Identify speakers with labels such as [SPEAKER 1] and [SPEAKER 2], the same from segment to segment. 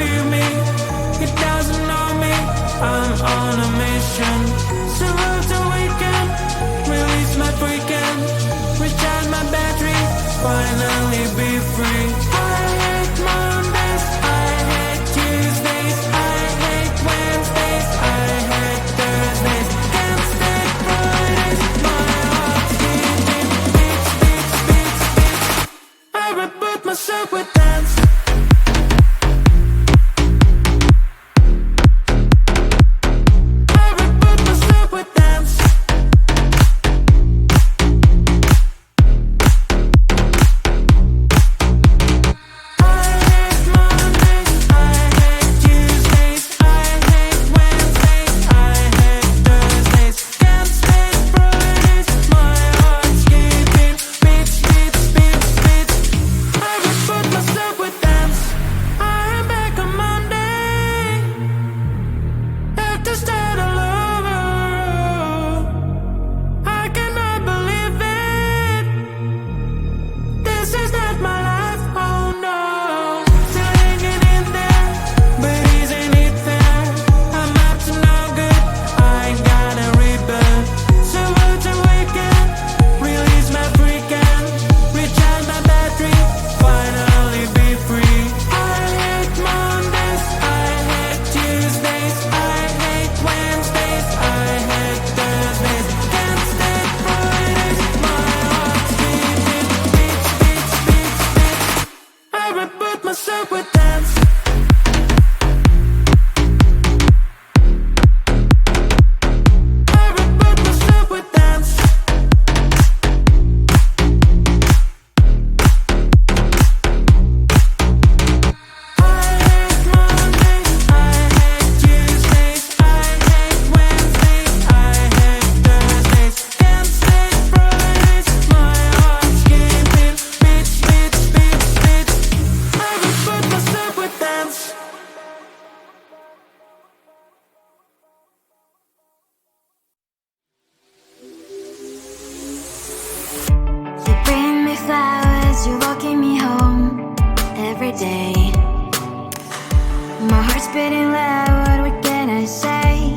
[SPEAKER 1] feel me, it doesn't know me. I'm on a mission, so to weekend, release my freaking, recharge my battery, finally be free. I hate Mondays, I hate Tuesdays, I hate Wednesdays, I hate Thursdays, can't stand Fridays, my heart's beating, beats, beats, beats, beats. I reboot myself with dance.
[SPEAKER 2] You're walking me home every day. My heart's beating loud, what can I say?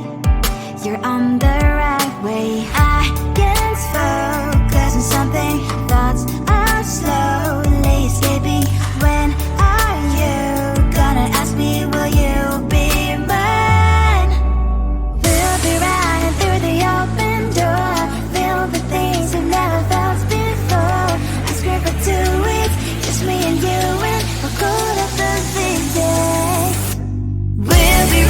[SPEAKER 2] You're on the right way. I can't focus on something, thoughts are slowly escaping. When are you gonna ask me, will you be mine? We'll be running through the open door, filled with things we've never felt before. I swear for 2 weeks, just me and you, and we'll go to the big day. We'll be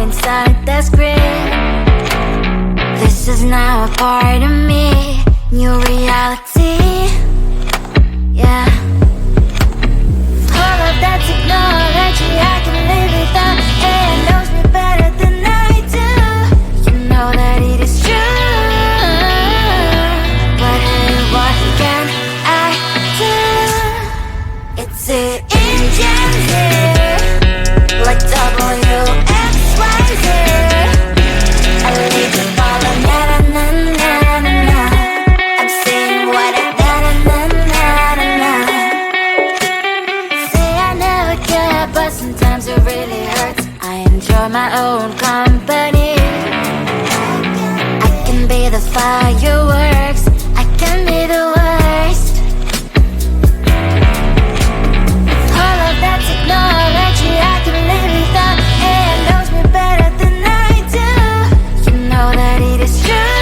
[SPEAKER 2] inside the screen. This is now a part of me, new reality. Yeah. All of that technology I can live without. It knows me better than I do. You know that it is true. But hey, what can I do? It's the engines here, like WXYZ. I leave you falling, na na na na na na. I'm saying what I na na na na na. Say I never care, but sometimes it really hurts. I enjoy my own company. I can be the fireworks, I can be the worst. All of that technology I can live without. It knows me better than I do. You know that it is true.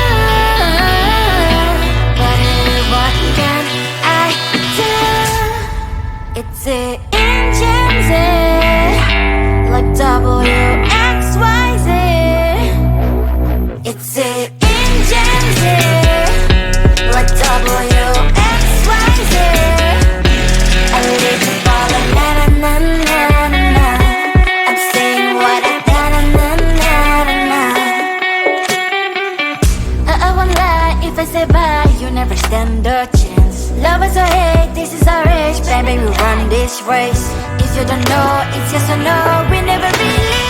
[SPEAKER 2] But hey, what can I do? It's the engines, like WXYZ. It's the engines, like WXYZ. I leave you falling, na na na na na na. I'm saying what I na na na na na na. I won't lie if I say bye, you never stand a chance. Love is or hate, this is our age, baby, we run this race. If you don't know, it's yes or no, we never really